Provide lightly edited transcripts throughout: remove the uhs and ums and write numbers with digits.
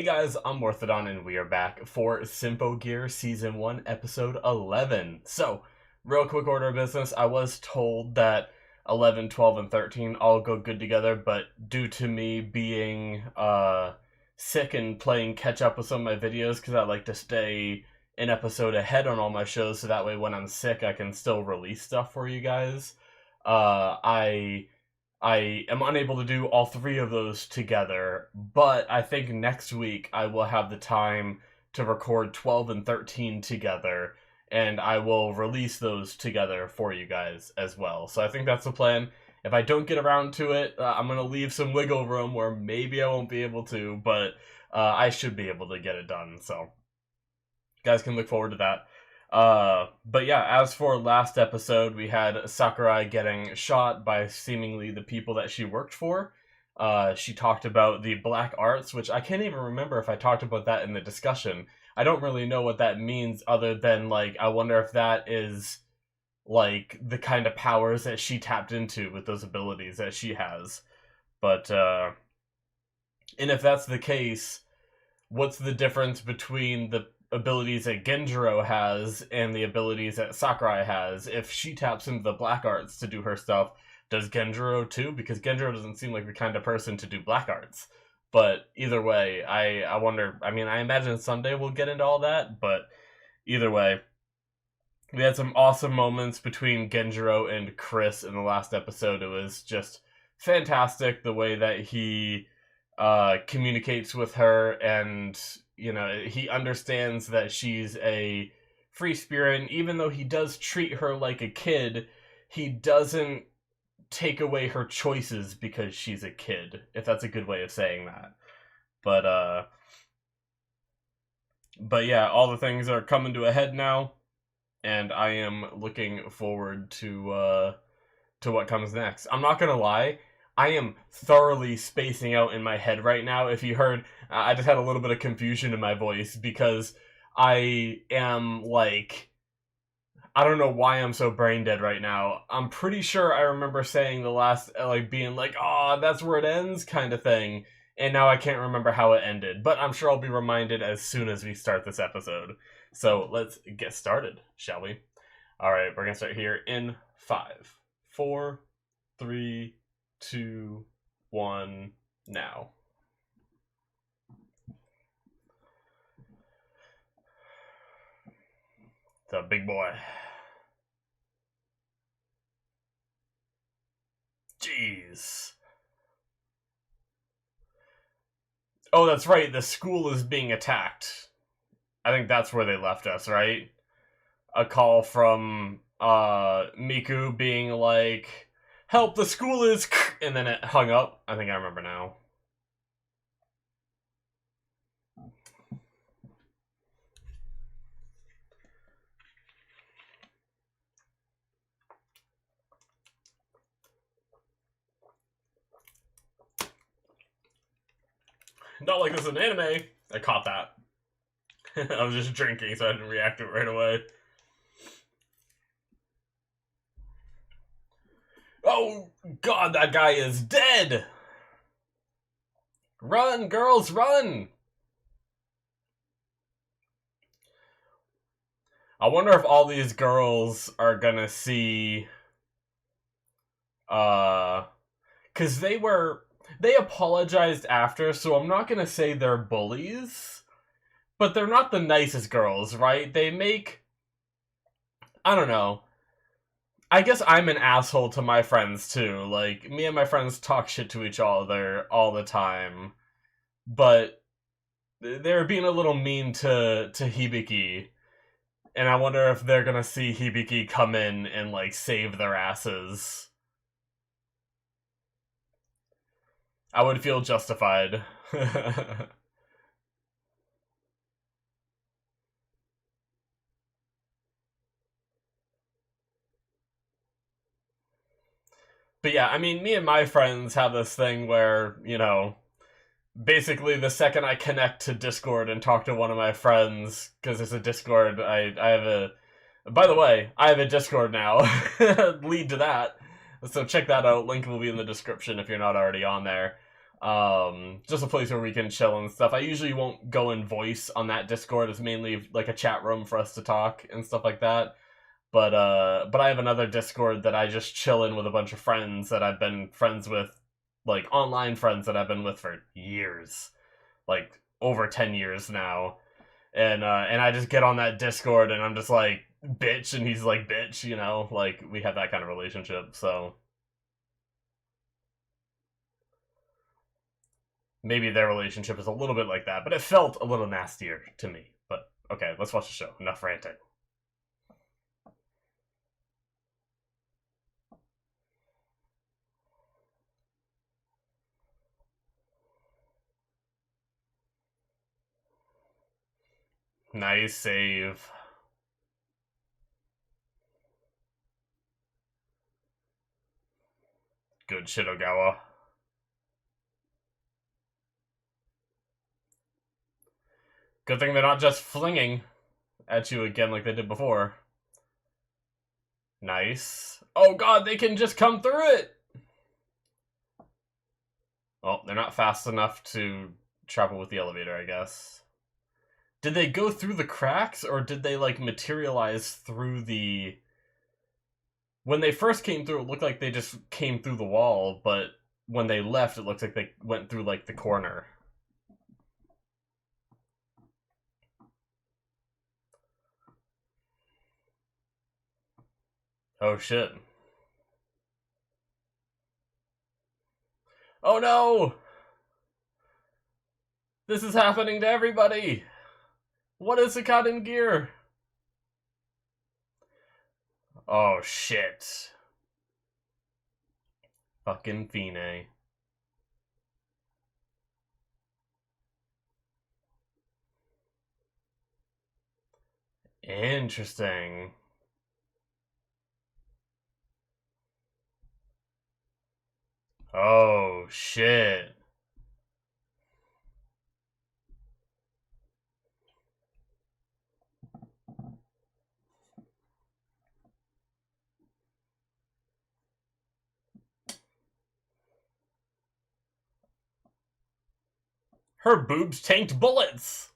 Hey guys, I'm Morthadon and we are back for Symphogear Season 1, Episode 11. So, real quick order of business, I was told that 11, 12, and 13 all go good together, but due to me being sick and playing catch up with some of my videos, because I like to stay an episode ahead on all my shows, so that way when I'm sick I can still release stuff for you guys. I am unable to do all three of those together, but I think next week I will have the time to record 12 and 13 together, and I will release those together for you guys as well. So I think that's the plan. If I don't get around to it, I'm going to leave some wiggle room where maybe I won't be able to, but I should be able to get it done. So you guys can look forward to that. But yeah, as for last episode, we had Sakurai getting shot by seemingly the people that she worked for. She talked about the black arts, which I can't even remember if I talked about that in the discussion. I don't really know what that means other than, like, I wonder if that is, like, the kind of powers that she tapped into with those abilities that she has. But, and if that's the case, what's the difference between the abilities that Genjiro has and the abilities that Sakurai has? If she taps into the black arts to do her stuff, does Genjiro too? Because Genjiro doesn't seem like the kind of person to do black arts. But either way, I wonder, I mean, I imagine someday we'll get into all that, but either way, we had some awesome moments between Genjiro and Chris in the last episode. It was just fantastic the way that he communicates with her, and you know, he understands that she's a free spirit, and even though he does treat her like a kid, he doesn't take away her choices because she's a kid, if that's a good way of saying that. But yeah, all the things are coming to a head now, and I am looking forward to what comes next. I'm not gonna lie, I am thoroughly spacing out in my head right now. If you heard, I just had a little bit of confusion in my voice because I am, like, I don't know why I'm so brain dead right now. I'm pretty sure I remember saying the last, like, being like, oh, that's where it ends kind of thing, and now I can't remember how it ended, but I'm sure I'll be reminded as soon as we start this episode. So let's get started, shall we? Alright, we're gonna start here in 5, 4, 3, 2, 1, now. It's a big boy. Jeez. Oh, that's right, the school is being attacked. I think that's where they left us, right? A call from Miku being like, help, the school is... And then it hung up. I think I remember now. Not like this is an anime. I caught that. I was just drinking, so I didn't react to it right away. Oh, God, that guy is dead! Run, girls, run! I wonder if all these girls are gonna see... Because they apologized after, so I'm not gonna say they're bullies. But they're not the nicest girls, right? They make... I don't know. I guess I'm an asshole to my friends, too. Like, me and my friends talk shit to each other all the time. But they're being a little mean to Hibiki. And I wonder if they're gonna see Hibiki come in and, like, save their asses. I would feel justified. But yeah, I mean, me and my friends have this thing where, you know, basically the second I connect to Discord and talk to one of my friends, because there's a Discord, I have a... By the way, I have a Discord now. Lead to that. So check that out. Link will be in the description if you're not already on there. Just a place where we can chill and stuff. I usually won't go in voice on that Discord. It's mainly like a chat room for us to talk and stuff like that. But I have another Discord that I just chill in with a bunch of friends that I've been friends with, like online friends that I've been with for years, like over 10 years now. And I just get on that Discord and I'm just like bitch and he's like bitch, you know, like we have that kind of relationship. So maybe their relationship is a little bit like that, but it felt a little nastier to me. But okay, let's watch the show. Enough ranting. Nice save. Good shit, Ogawa. Good thing they're not just flinging at you again like they did before. Nice. Oh god, they can just come through it! Well, they're not fast enough to travel with the elevator, I guess. Did they go through the cracks, or did they, like, materialize through the... When they first came through, it looked like they just came through the wall, but when they left, it looks like they went through, like, the corner. Oh, shit. Oh, no! This is happening to everybody! What is the cut in gear? Oh, shit. Fucking Fine. Interesting. Oh, shit. Her boobs tanked bullets!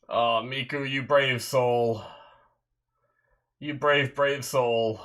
Oh, Miku, you brave soul. You brave, brave soul.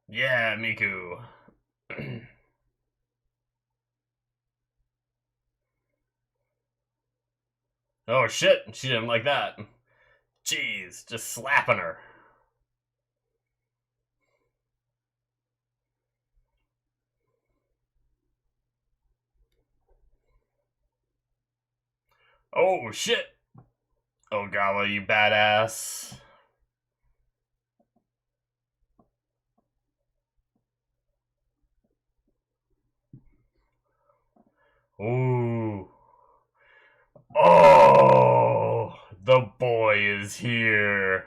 Yeah, Miku. Oh shit, she didn't like that. Jeez, just slapping her. Oh shit. Ogawa, you badass. Ooh. Oh, the boy is here.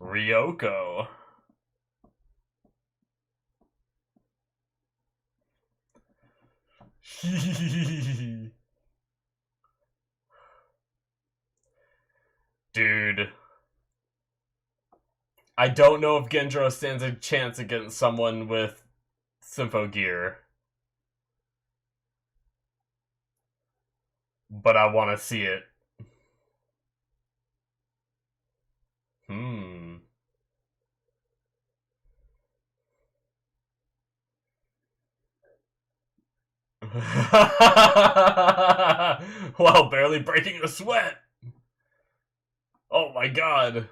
Ryoko. Dude. I don't know if Gendro stands a chance against someone with Symphogear. But I want to see it. Hmm. While barely breaking a sweat. Oh my god.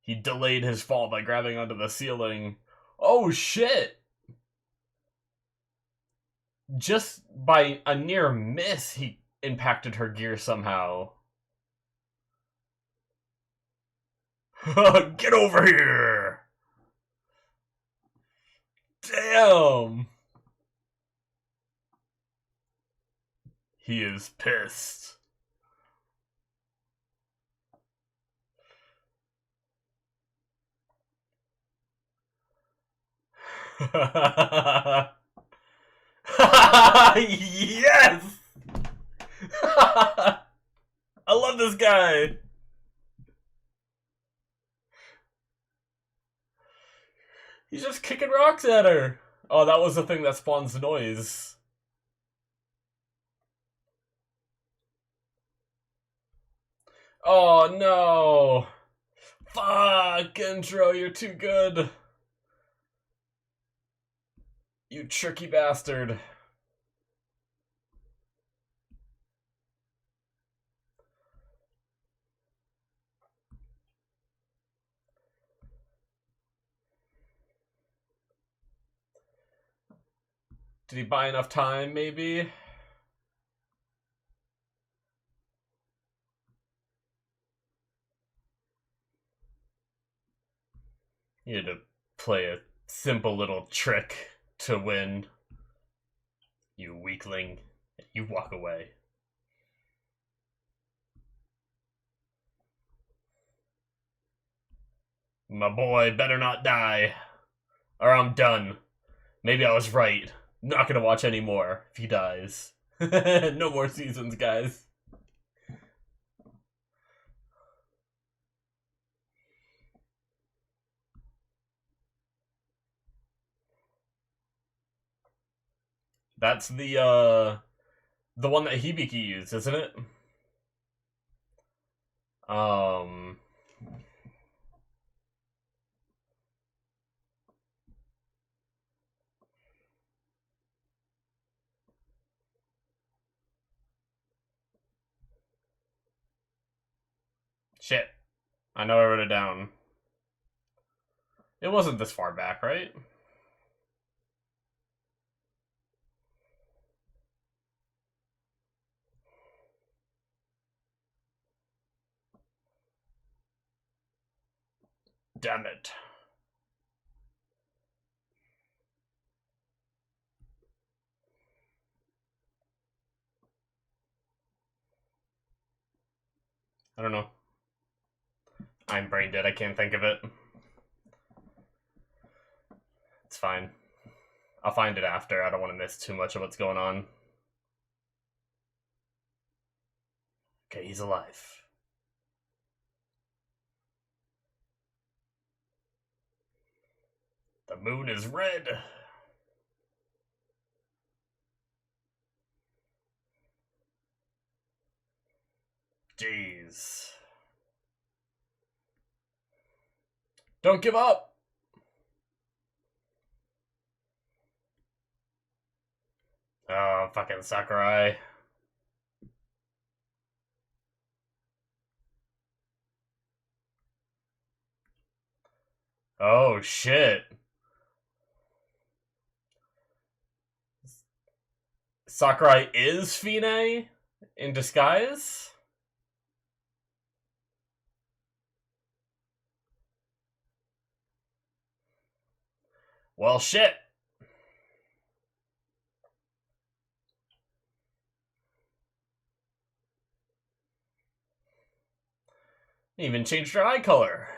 He delayed his fall by grabbing onto the ceiling. Oh shit! Just by a near miss, he impacted her gear somehow. Get over here! Damn! He is pissed. Yes! I love this guy. He's just kicking rocks at her. Oh, that was the thing that spawns the noise. Oh no! Fuck, intro, you're too good. You tricky bastard. Did he buy enough time, maybe? You had to play a simple little trick to win. You weakling. You walk away. My boy better not die. Or I'm done. Maybe I was right. Not gonna watch any more if he dies. No more seasons, guys. That's the one that Hibiki used, isn't it? Shit. I know I wrote it down. It wasn't this far back, right? Damn it. I don't know. I'm brain dead, I can't think of it. It's fine. I'll find it after. I don't want to miss too much of what's going on. Okay, he's alive. The moon is red. Jeez. Don't give up! Oh, fucking Sakurai. Oh, shit. Sakurai is Fine in disguise? Well, shit. Even changed her eye color.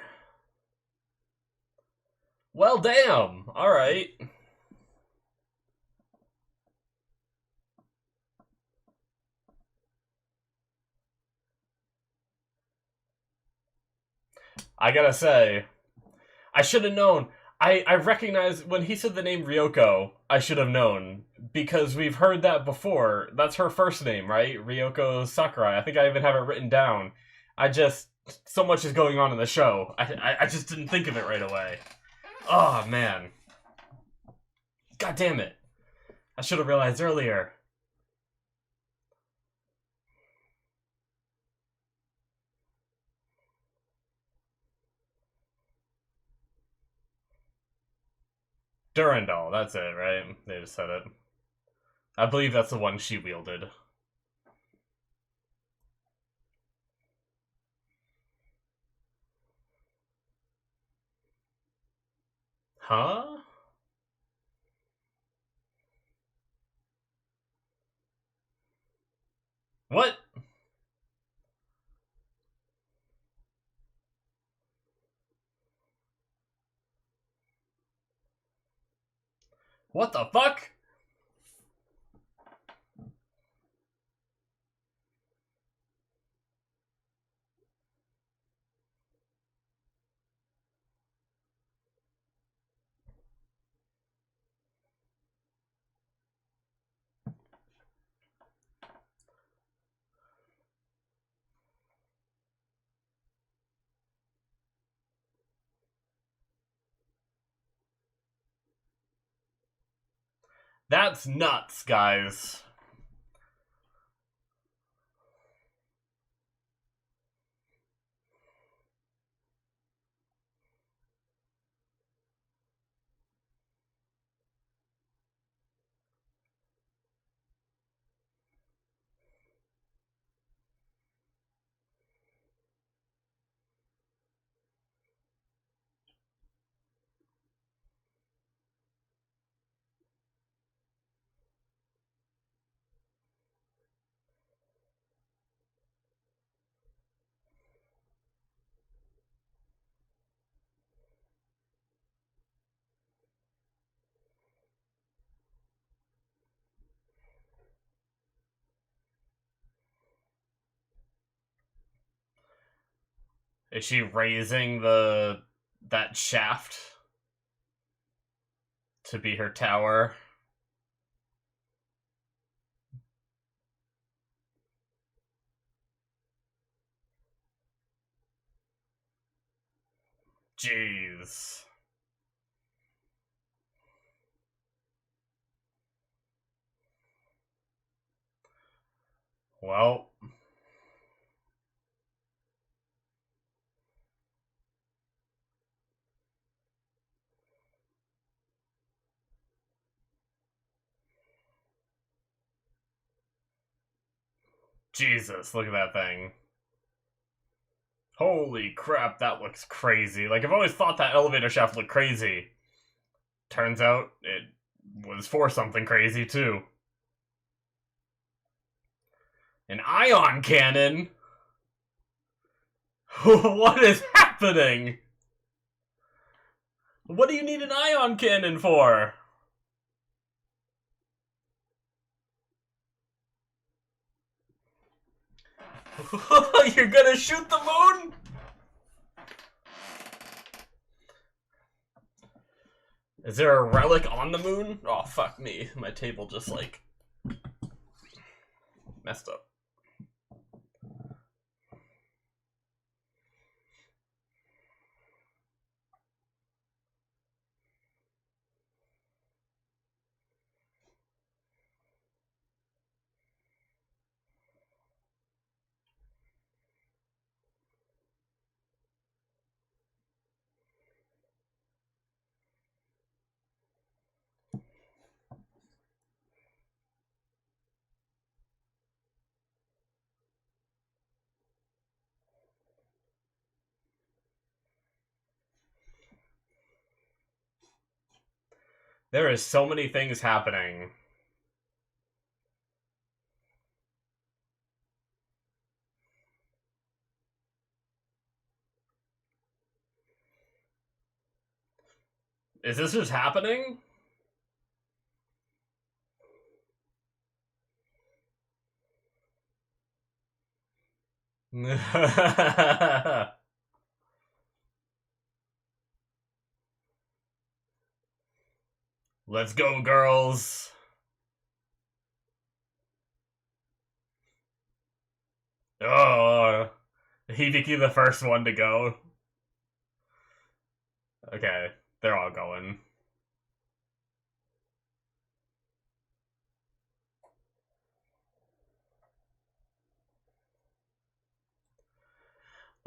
Well, damn. Alright. I gotta say, I should have known. I recognize when he said the name Ryoko, I should have known. Because we've heard that before. That's her first name, right? Ryoko Sakurai. I think I even have it written down. So much is going on in the show. I just didn't think of it right away. Oh, man. God damn it. I should have realized earlier. Durandal, that's it, right? They just said it. I believe that's the one she wielded. Huh? What? What the fuck? That's nuts, guys. Is she raising that shaft to be her tower? Jeez. Well, Jesus, look at that thing. Holy crap, that looks crazy. Like, I've always thought that elevator shaft looked crazy. Turns out it was for something crazy, too. An ion cannon? What is happening? What do you need an ion cannon for? You're gonna shoot the moon? Is there a relic on the moon? Oh, fuck me. My table just, like, messed up. There is so many things happening. Is this just happening? Let's go, girls. Oh, Hibiki the first one to go. Okay, they're all going.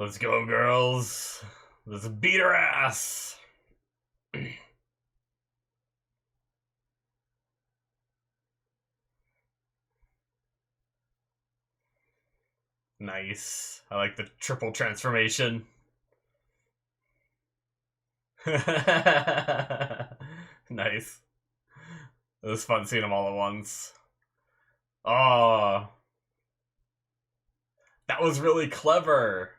Let's go, girls. Let's beat her ass. Nice. I like the triple transformation. Nice. It was fun seeing them all at once. Oh. That was really clever.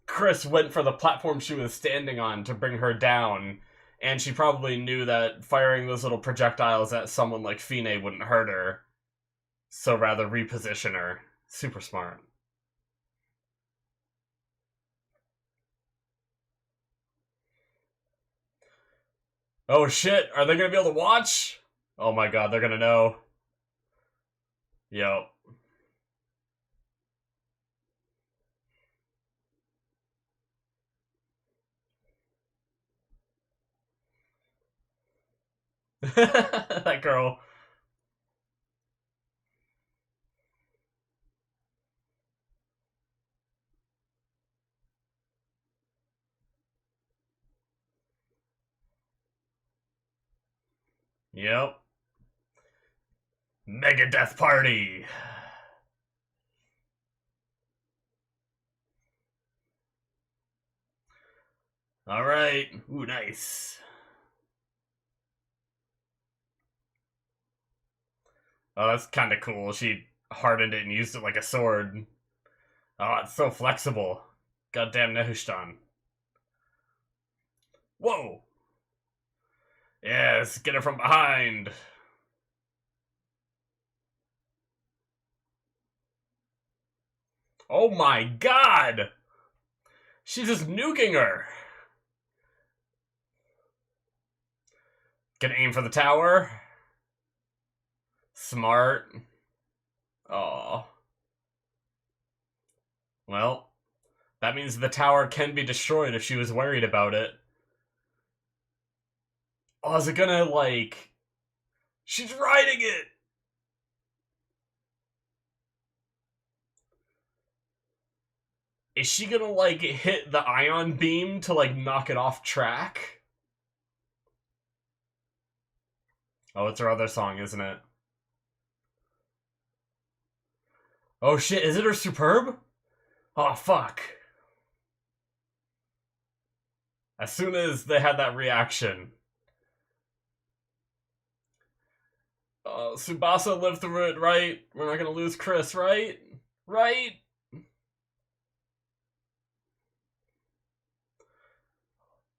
Chris went for the platform she was standing on to bring her down, and she probably knew that firing those little projectiles at someone like Fine wouldn't hurt her, so rather reposition her. Super smart. Oh shit, are they gonna be able to watch? Oh my god, they're gonna know. Yo. That girl. Yep. Mega Death Party. Alright. Ooh, nice. Oh, that's kind of cool. She hardened it and used it like a sword. Oh, it's so flexible. Goddamn Nehushtan. Whoa! Yes, get her from behind. Oh my god! She's just nuking her. Gonna aim for the tower. Smart. Oh. Well, that means the tower can be destroyed if she was worried about it. Oh, is it gonna, like... She's riding it! Is she gonna, like, hit the ion beam to, like, knock it off track? Oh, it's her other song, isn't it? Oh shit, is it her Superb? Oh, fuck. As soon as they had that reaction. Tsubasa lived through it, right? We're not gonna lose Chris, right? Right?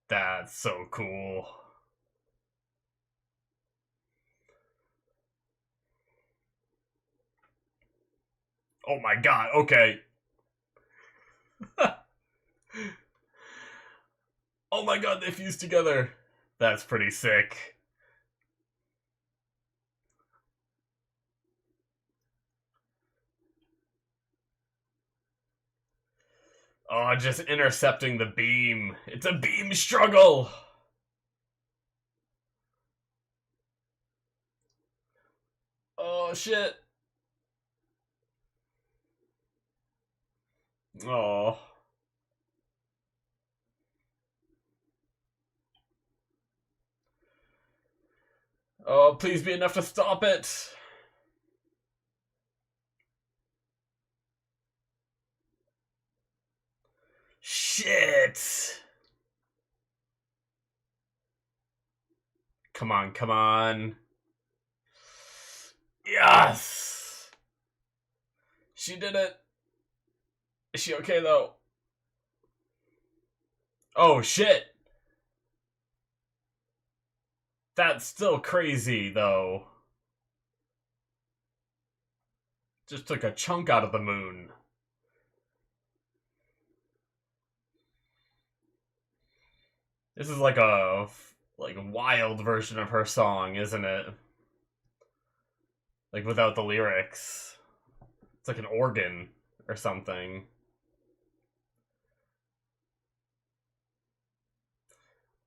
That's so cool. Oh my god, okay. Oh my god, they fused together. That's pretty sick. Oh, just intercepting the beam. It's a beam struggle! Oh, shit. Oh. Oh, please be enough to stop it. Shit. Come on, come on. Yes! She did it. Is she okay, though? Oh, shit. That's still crazy, though. Just took a chunk out of the moon. This is like a wild version of her song, isn't it? Like without the lyrics. It's like an organ or something.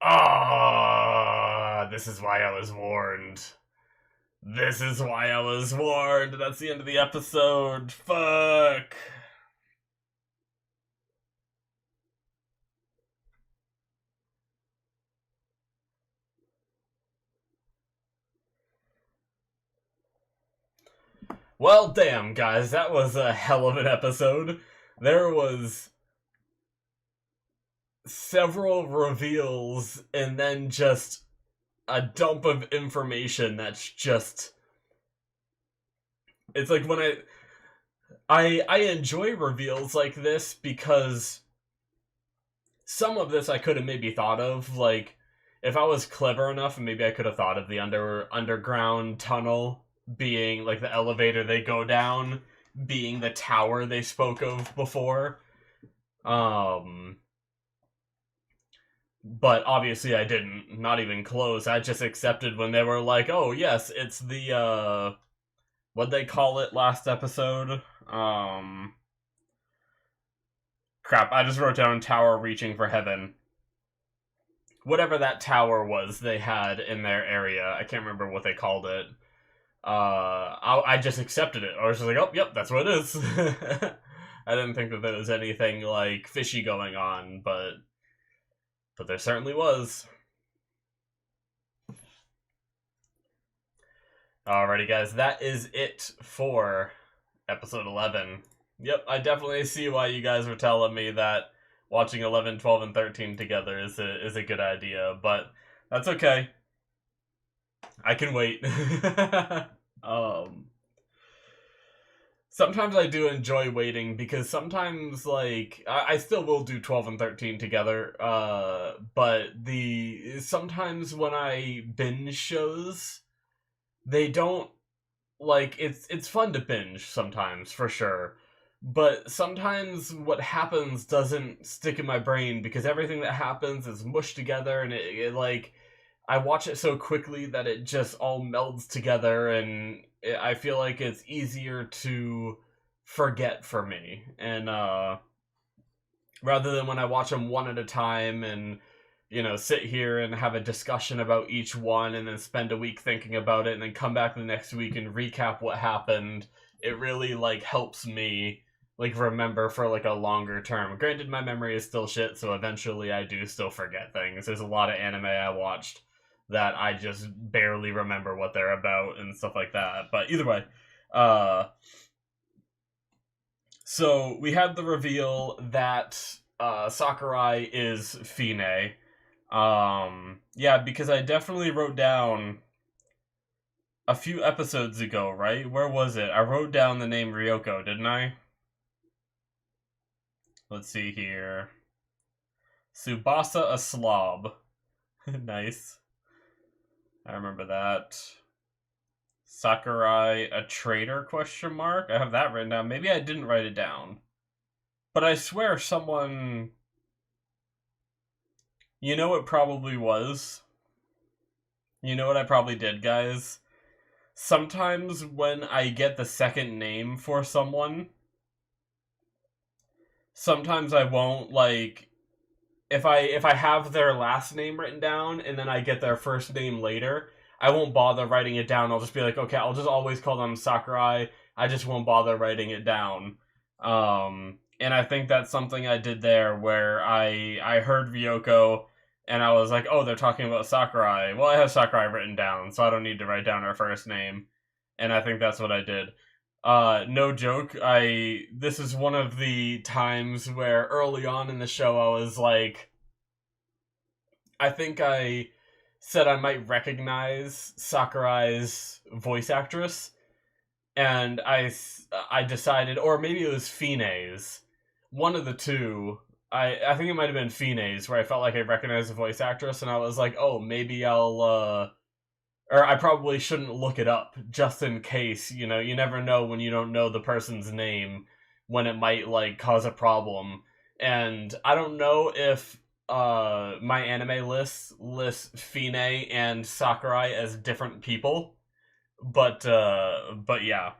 Ah, this is why I was warned. This is why I was warned. That's the end of the episode. Fuck. Well, damn, guys, that was a hell of an episode. There was several reveals and then just a dump of information that's just... It's like when I enjoy reveals like this because some of this I could have maybe thought of, like, if I was clever enough, maybe I could have thought of the underground tunnel being, like, the elevator they go down being the tower they spoke of before. But obviously I didn't. Not even close. I just accepted when they were like, oh, yes, it's the, what'd they call it last episode? Crap, I just wrote down tower reaching for heaven. Whatever that tower was they had in their area. I can't remember what they called it. I just accepted it. I was just like, oh, yep, that's what it is. I didn't think that there was anything, like, fishy going on, but there certainly was. Alrighty, guys, that is it for episode 11. Yep, I definitely see why you guys were telling me that watching 11, 12, and 13 together is a good idea, but that's okay. I can wait. Sometimes I do enjoy waiting because sometimes, like, I still will do 12 and 13 together, but sometimes when I binge shows, they don't, like, it's fun to binge sometimes, for sure, but sometimes what happens doesn't stick in my brain because everything that happens is mushed together and it like, I watch it so quickly that it just all melds together, and I feel like it's easier to forget for me. And rather than when I watch them one at a time and, you know, sit here and have a discussion about each one and then spend a week thinking about it and then come back the next week and recap what happened, it really, like, helps me, like, remember for, like, a longer term. Granted, my memory is still shit, so eventually I do still forget things. There's a lot of anime I watched that I just barely remember what they're about and stuff like that. But either way, so we had the reveal that Sakurai is Fine. Yeah, because I definitely wrote down a few episodes ago, right? Where was it? I wrote down the name Ryoko, didn't I? Let's see here. Tsubasa a slob. Nice. I remember that. Sakurai a traitor, question mark? I have that written down. Maybe I didn't write it down. But I swear someone... You know what probably was? You know what I probably did, guys? Sometimes when I get the second name for someone, sometimes I won't, like... If I have their last name written down and then I get their first name later, I won't bother writing it down. I'll just be like, okay, I'll just always call them Sakurai. I just won't bother writing it down. And I think that's something I did there where I heard Ryoko and I was like, oh, they're talking about Sakurai. Well, I have Sakurai written down, so I don't need to write down her first name. And I think that's what I did. No joke, this is one of the times where early on in the show I was like, I think I said I might recognize Sakurai's voice actress, and I decided, or maybe it was Fine's, one of the two, I think it might have been Fine's, where I felt like I recognized the voice actress, and I was like, oh, maybe or I probably shouldn't look it up, just in case, you know, you never know when you don't know the person's name, when it might, like, cause a problem. And I don't know if my anime lists Fine and Sakurai as different people, but yeah.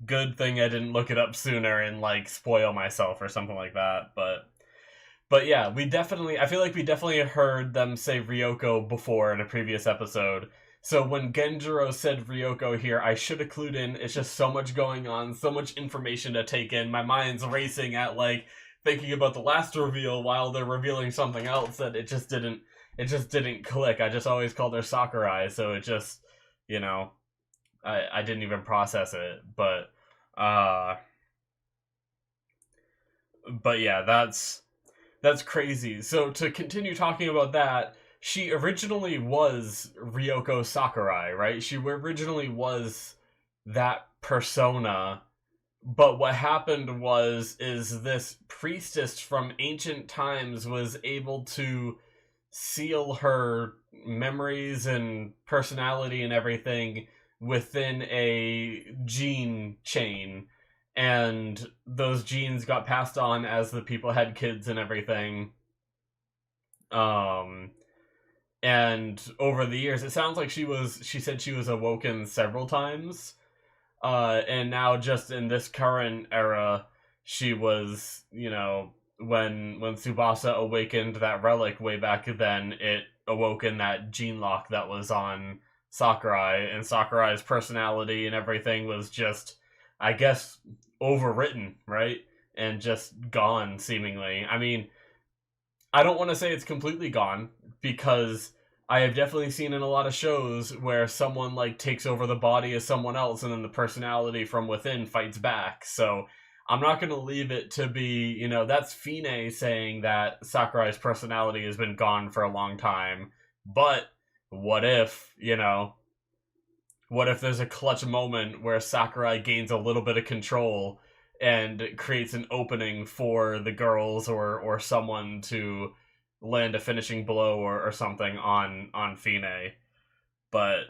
Good thing I didn't look it up sooner and, like, spoil myself or something like that, But yeah, I feel like we definitely heard them say Ryoko before in a previous episode. So when Genjiro said Ryoko here, I should have clued in. It's just so much going on, so much information to take in. My mind's racing at, like, thinking about the last reveal while they're revealing something else that it just didn't click. I just always called her Sakurai, so it just, you know, I didn't even process it, but yeah, that's crazy. So to continue talking about that, she originally was Ryoko Sakurai, right? She originally was that persona, but what happened is this priestess from ancient times was able to seal her memories and personality and everything within a gene chain, and those genes got passed on as the people had kids and everything. um and over the years, it sounds like she said she was awoken several times, and now just in this current era, she was, when Tsubasa awakened that relic way back then, it awoken that gene lock that was on Sakurai, and Sakurai's personality and everything was just, I guess, overwritten, right? And just gone, seemingly. I mean, I don't want to say it's completely gone, because I have definitely seen in a lot of shows where someone like takes over the body of someone else and then the personality from within fights back. So I'm not going to leave it to be, that's Fine saying that Sakurai's personality has been gone for a long time. But what if, what if there's a clutch moment where Sakurai gains a little bit of control and creates an opening for the girls or someone to land a finishing blow or something on Fine. But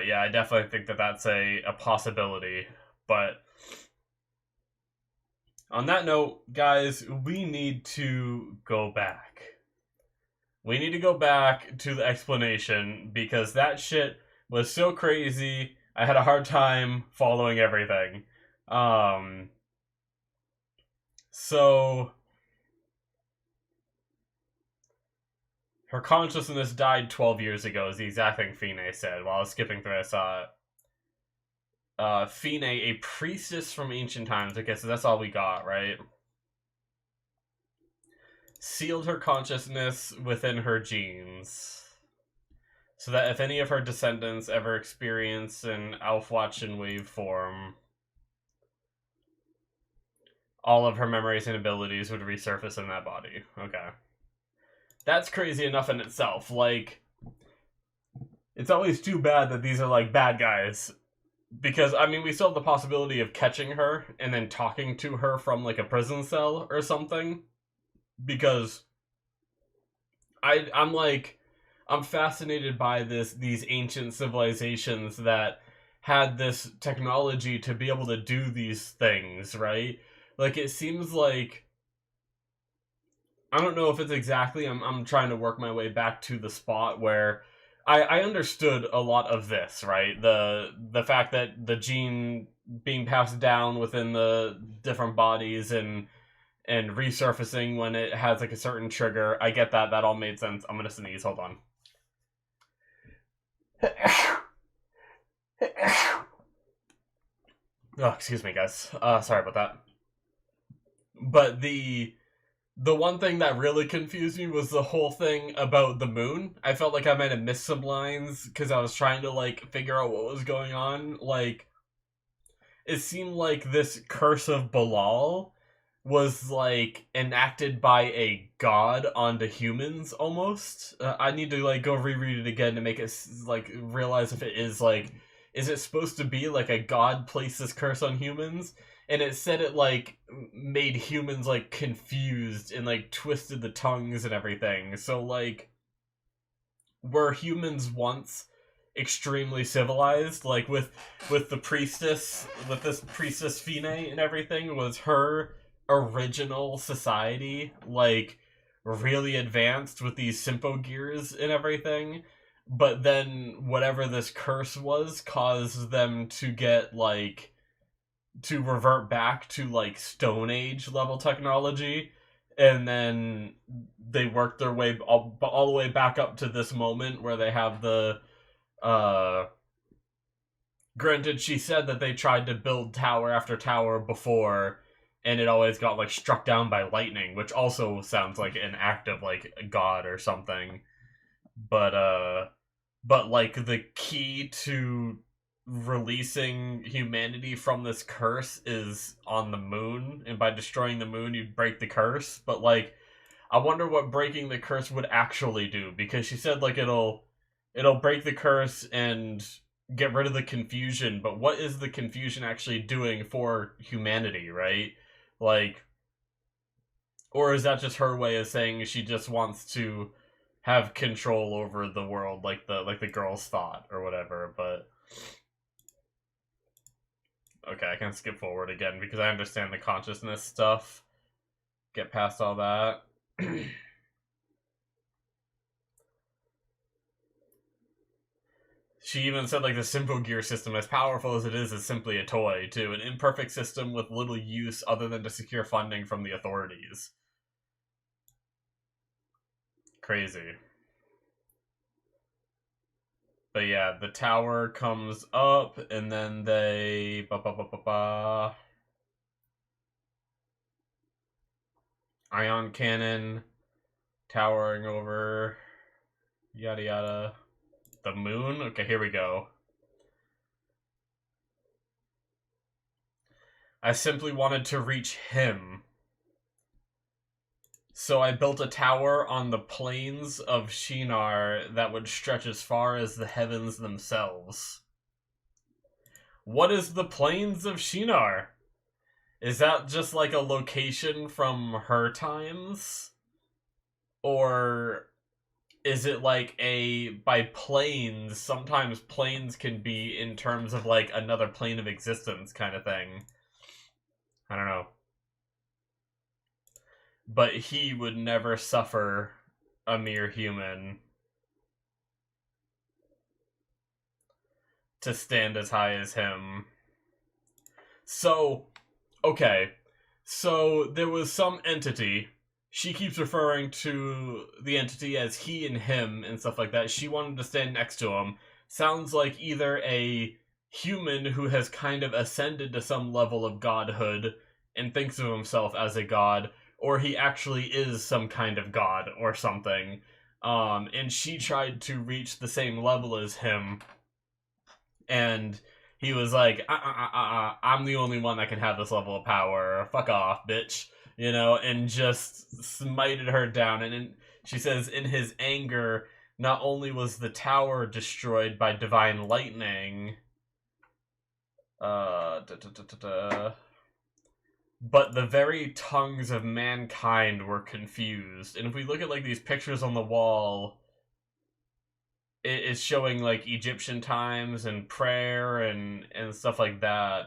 yeah, I definitely think that that's a possibility. But on that note, guys, we need to go back. We need to go back to the explanation, because that shit was so crazy. I had a hard time following everything. So her consciousness died 12 years ago, is the exact thing Fine said. While I was skipping through, I saw Fine, a priestess from ancient times. Okay, so that's all we got, right? Sealed her consciousness within her genes, so that if any of her descendants ever experience an Aufwatchen wave form, all of her memories and abilities would resurface in that body. Okay. That's crazy enough in itself. Like, it's always too bad that these are, like, bad guys. Because, I mean, we still have the possibility of catching her and then talking to her from, like, a prison cell or something. Because I'm fascinated by these ancient civilizations that had this technology to be able to do these things, right? Like, it seems like, I don't know if it's exactly, I'm trying to work my way back to the spot where I understood a lot of this, right? The fact that the gene being passed down within the different bodies and resurfacing when it has like a certain trigger. I get that. That all made sense. I'm gonna sneeze. Hold on. Oh, excuse me, guys. Sorry about that. But the one thing that really confused me was the whole thing about the moon. I felt like I might have missed some lines because I was trying to like figure out what was going on. Like, it seemed like this curse of Balal was like enacted by a god onto humans almost. I need to like go reread it again to make it like realize if it is like, is it supposed to be like a god placed this curse on humans? And it said it like made humans like confused and like twisted the tongues and everything. So like, were humans once extremely civilized? Like with the priestess, with this priestess Fine and everything, was her original society like really advanced with these Symphogears and everything? But then whatever this curse was caused them to get like to revert back to like Stone Age level technology, and then they worked their way all the way back up to this moment where they have the granted, she said that they tried to build tower after tower before and it always got like struck down by lightning, which also sounds like an act of like a god or something. But like the key to releasing humanity from this curse is on the moon, and by destroying the moon you break the curse, but like I wonder what breaking the curse would actually do, because she said like it'll break the curse and get rid of the confusion, but what is the confusion actually doing for humanity, right? Like, or is that just her way of saying she just wants to have control over the world, like the girl's thought or whatever? But okay, I can skip forward again because I understand the consciousness stuff. Get past all that. She even said like the Symphogear system, as powerful as it is simply a toy, too. An imperfect system with little use other than to secure funding from the authorities. Crazy. But yeah, the tower comes up, and then they... Ion cannon towering over, yada yada. The moon? Okay, here we go. I simply wanted to reach him. So I built a tower on the plains of Shinar that would stretch as far as the heavens themselves. What is the plains of Shinar? Is that just like a location from her times? Or is it like by planes, sometimes planes can be in terms of like another plane of existence kind of thing. I don't know. But he would never suffer a mere human to stand as high as him. So, okay. So there was some entity. She keeps referring to the entity as he and him and stuff like that. She wanted to stand next to him. Sounds like either a human who has kind of ascended to some level of godhood and thinks of himself as a god, or he actually is some kind of god or something. And she tried to reach the same level as him, and he was like, I'm the only one that can have this level of power. Fuck off, bitch. You know, and just smited her down. And she says, in his anger, not only was the tower destroyed by divine lightning, but the very tongues of mankind were confused. And if we look at like these pictures on the wall, it's showing like Egyptian times and prayer and stuff like that.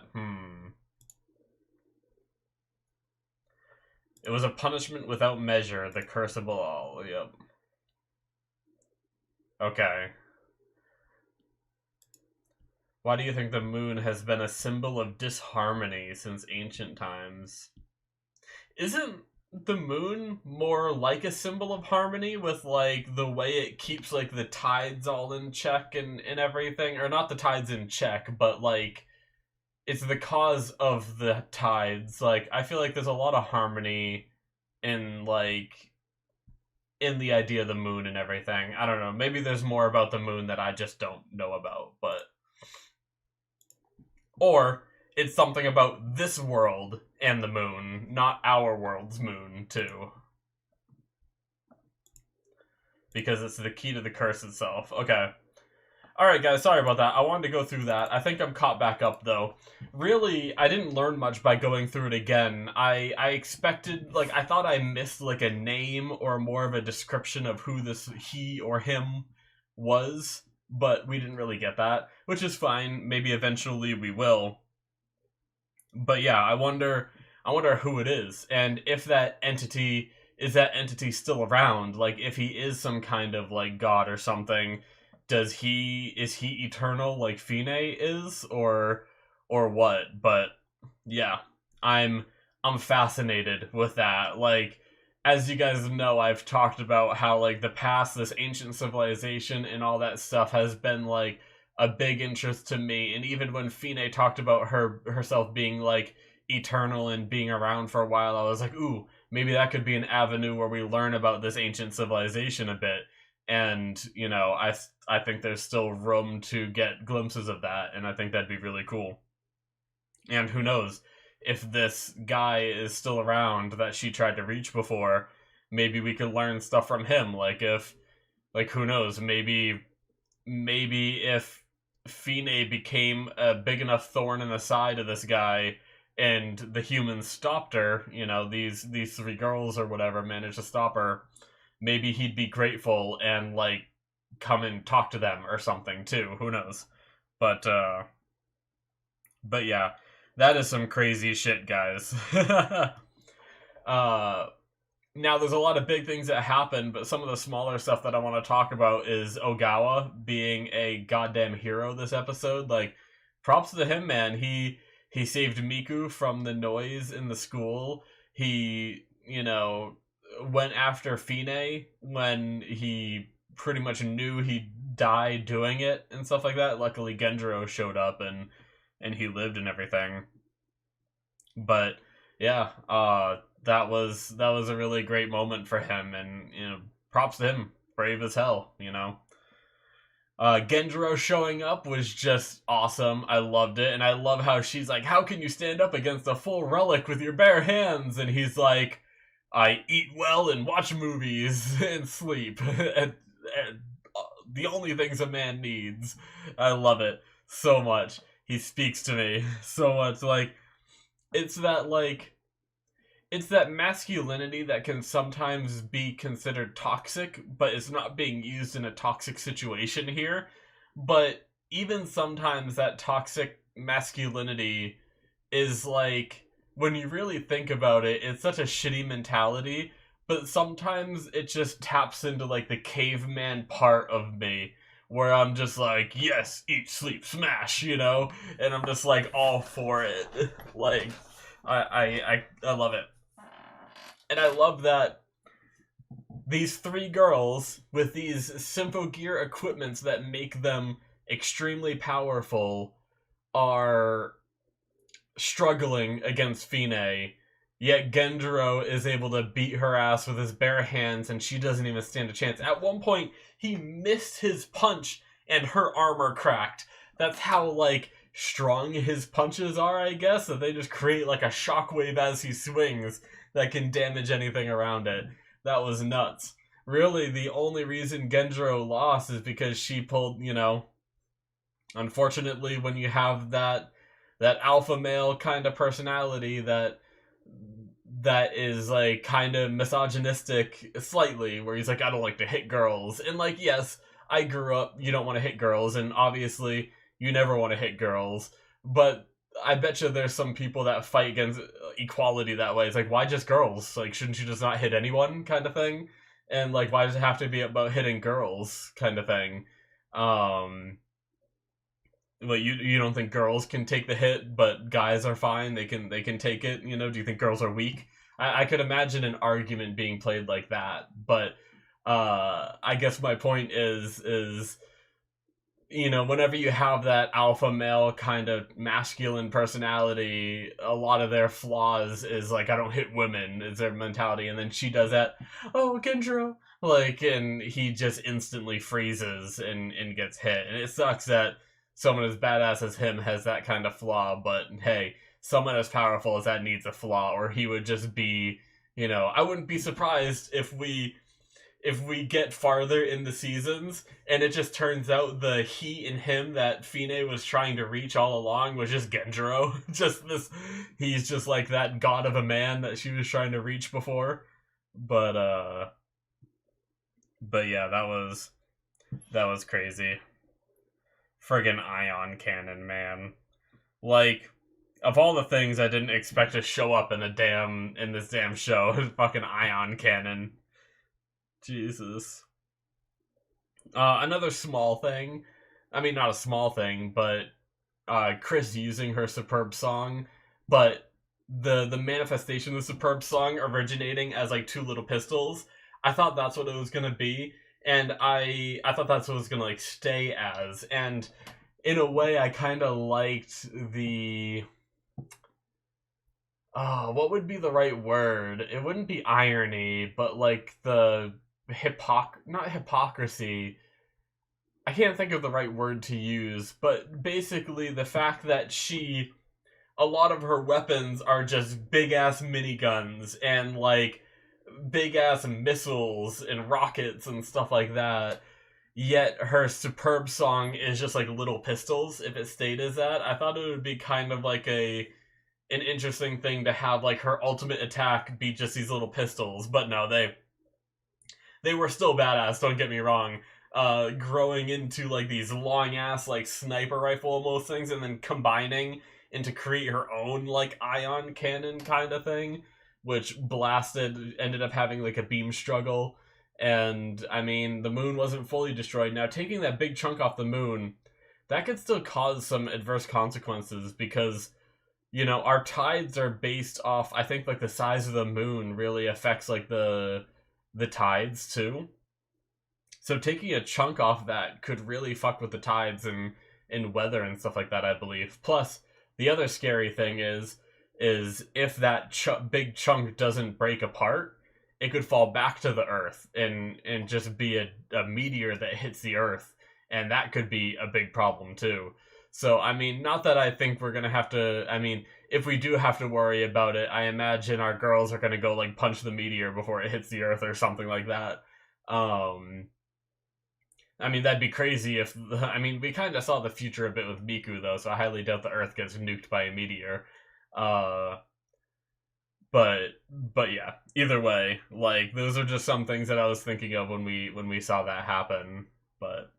It was a punishment without measure, the curse of all. Yep. Okay. Why do you think the moon has been a symbol of disharmony since ancient times? Isn't the moon more like a symbol of harmony with like the way it keeps like the tides all in check and everything? Or not the tides in check, but like it's the cause of the tides. Like I feel like there's a lot of harmony in like in the idea of the moon and everything. I don't know. Maybe there's more about the moon that I just don't know about, but or it's something about this world and the moon, not our world's moon, too. Because it's the key to the curse itself. Okay. Alright, guys, sorry about that. I wanted to go through that. I think I'm caught back up, though. Really, I didn't learn much by going through it again. I expected, like, I thought I missed, like, a name or more of a description of who this he or him was, but we didn't really get that, which is fine. Maybe eventually we will. But yeah, I wonder who it is, and if that entity is still around. Like, if he is some kind of like god or something, is he eternal like Fine is, or what? But yeah, I'm fascinated with that. Like, as you guys know, I've talked about how like the past, this ancient civilization and all that stuff has been like a big interest to me. And even when Fine talked about herself being like eternal and being around for a while, I was like, ooh, maybe that could be an avenue where we learn about this ancient civilization a bit. And, you know, I think there's still room to get glimpses of that, and I think that'd be really cool. And who knows, if this guy is still around that she tried to reach before, maybe we could learn stuff from him. Who knows, maybe if Fine became a big enough thorn in the side of this guy, and the humans stopped her, you know, these three girls or whatever managed to stop her, maybe he'd be grateful and, like, come and talk to them or something too. Who knows? But yeah, that is some crazy shit, guys. uh Now, there's a lot of big things that happen, but some of the smaller stuff that I want to talk about is Ogawa being a goddamn hero this episode. Like, props to him, man. He saved Miku from the noise in the school. He, you know, went after Fine when he pretty much knew he'd die doing it and stuff like that. Luckily, Genjiro showed up and he lived and everything. But yeah, that was a really great moment for him, and, you know, props to him, brave as hell, you know. Genjiro showing up was just awesome. I loved it, and I love how she's like, "How can you stand up against a full relic with your bare hands?" And he's like, "I eat well and watch movies and sleep, and the only things a man needs." I love it so much. He speaks to me so much. Like, it's that, like, it's that masculinity that can sometimes be considered toxic, but it's not being used in a toxic situation here. But even sometimes that toxic masculinity is, like, when you really think about it, it's such a shitty mentality, but sometimes it just taps into, like, the caveman part of me, where I'm just like, yes, eat, sleep, smash, you know? And I'm just, like, all for it. Like, I love it. And I love that these three girls, with these Symphogear equipments that make them extremely powerful, are struggling against Fine, yet Genjiro is able to beat her ass with his bare hands, and she doesn't even stand a chance. At one point, he missed his punch, and her armor cracked. That's how, like, strong his punches are, I guess, that they just create, like, a shockwave as he swings that can damage anything around it. That was nuts. Really, the only reason Genjiro lost is because she pulled, you know, unfortunately, when you have that alpha male kind of personality that is, like, kind of misogynistic slightly, where he's like, I don't like to hit girls. And, like, yes, I grew up, you don't want to hit girls, and obviously you never want to hit girls, but I bet you there's some people that fight against equality that way. It's like, why just girls? Like, shouldn't you just not hit anyone, kind of thing? And, like, why does it have to be about hitting girls, kind of thing? Like, you don't think girls can take the hit, but guys are fine. They can take it. You know, do you think girls are weak? I could imagine an argument being played like that, but I guess my point is you know, whenever you have that alpha male kind of masculine personality, a lot of their flaws is, like, I don't hit women, is their mentality, and then she does that, oh, Genjiro, like, and he just instantly freezes and gets hit, and it sucks that someone as badass as him has that kind of flaw, but hey, someone as powerful as that needs a flaw, or he would just be, you know, I wouldn't be surprised if we get farther in the seasons and it just turns out the he in him that Fine was trying to reach all along was just Genjiro. Just this, he's just like that god of a man that she was trying to reach before. But yeah, that was crazy. Friggin' ion cannon, man. Like, of all the things I didn't expect to show up in this damn show, fucking ion cannon. Jesus. Another small thing. I mean, not a small thing, but Chris using her Superb song, but the manifestation of the Superb song originating as, like, two little pistols. I thought that's what it was gonna be, and I thought that's what it was gonna, like, stay as. And in a way, I kind of liked the. Oh, what would be the right word? It wouldn't be irony, but, like, the not hypocrisy. I can't think of the right word to use, but basically the fact that a lot of her weapons are just big ass miniguns and like big ass missiles and rockets and stuff like that. Yet her superb song is just like little pistols. If it stayed as that, I thought it would be kind of like an interesting thing to have like her ultimate attack be just these little pistols. But no, they were still badass. Don't get me wrong. Growing into like these long ass like sniper rifle almost things, and then combining into create her own like ion cannon kind of thing, which ended up having like a beam struggle. And I mean, the moon wasn't fully destroyed. Now, taking that big chunk off the moon, that could still cause some adverse consequences because, you know, our tides are based off, I think like the size of the moon really affects like the tides too. So taking a chunk off that could really fuck with the tides and weather and stuff like that, I believe. Plus, the other scary thing is if that big chunk doesn't break apart, it could fall back to the Earth and just be a meteor that hits the Earth, and that could be a big problem too. So, I mean, not that I think we're gonna have to. I mean, if we do have to worry about it, I imagine our girls are gonna go like punch the meteor before it hits the Earth or something like that. I mean, that'd be crazy if. I mean, we kind of saw the future a bit with Miku, though, so I highly doubt the Earth gets nuked by a meteor. Uh, but yeah, either way, like those are just some things that I was thinking of when we saw that happen. But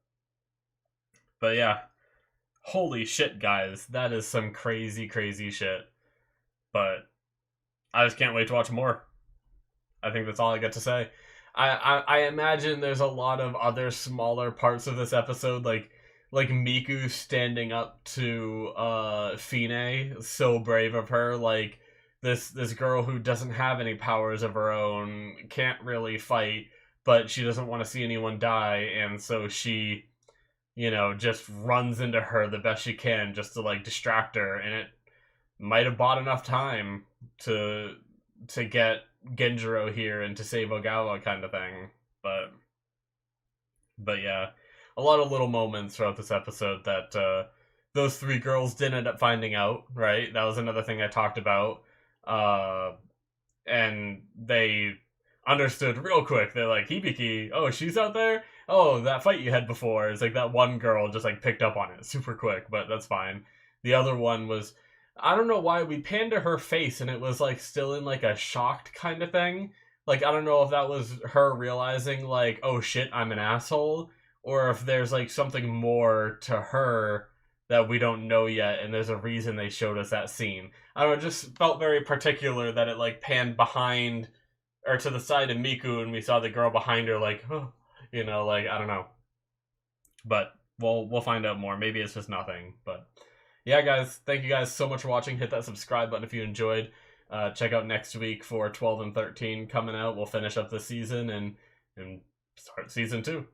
yeah, holy shit, guys, that is some crazy crazy shit. But I just can't wait to watch more. I think that's all I got to say. I imagine there's a lot of other smaller parts of this episode, like Miku standing up to Fine, so brave of her, like this girl who doesn't have any powers of her own, can't really fight, but she doesn't want to see anyone die, and so she, you know, just runs into her the best she can just to like distract her, and it might have bought enough time to get Genjiro here and to save Ogawa kind of thing. But yeah, a lot of little moments throughout this episode that those three girls did end up finding out, right? That was another thing I talked about. And they understood real quick. They're like, Hibiki, oh, she's out there? Oh, that fight you had before. It's like that one girl just like picked up on it super quick, but that's fine. The other one was, I don't know why we panned to her face and it was like still in like a shocked kind of thing. Like, I don't know if that was her realizing like, oh shit, I'm an asshole, or if there's like something more to her that we don't know yet, and there's a reason they showed us that scene. I don't know, it just felt very particular that it like panned behind or to the side of Miku and we saw the girl behind her like, oh, you know, like I don't know. But we'll find out more. Maybe it's just nothing, but yeah, guys, thank you guys so much for watching. Hit that subscribe button if you enjoyed. Check out next week for 12 and 13 coming out. We'll finish up the season and start season 2.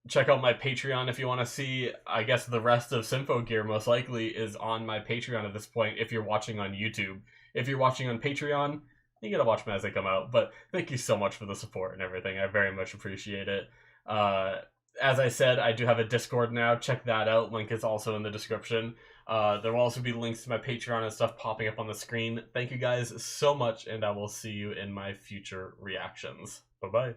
Check out my Patreon if you want to see, I guess, the rest of Symphogear most likely is on my Patreon at this point if you're watching on YouTube. If you're watching on Patreon, you gotta watch them as they come out. But thank you so much for the support and everything. I very much appreciate it. As I said, I do have a Discord now. Check that out. Link is also in the description. There will also be links to my Patreon and stuff popping up on the screen. Thank you guys so much, and I will see you in my future reactions. Bye-bye.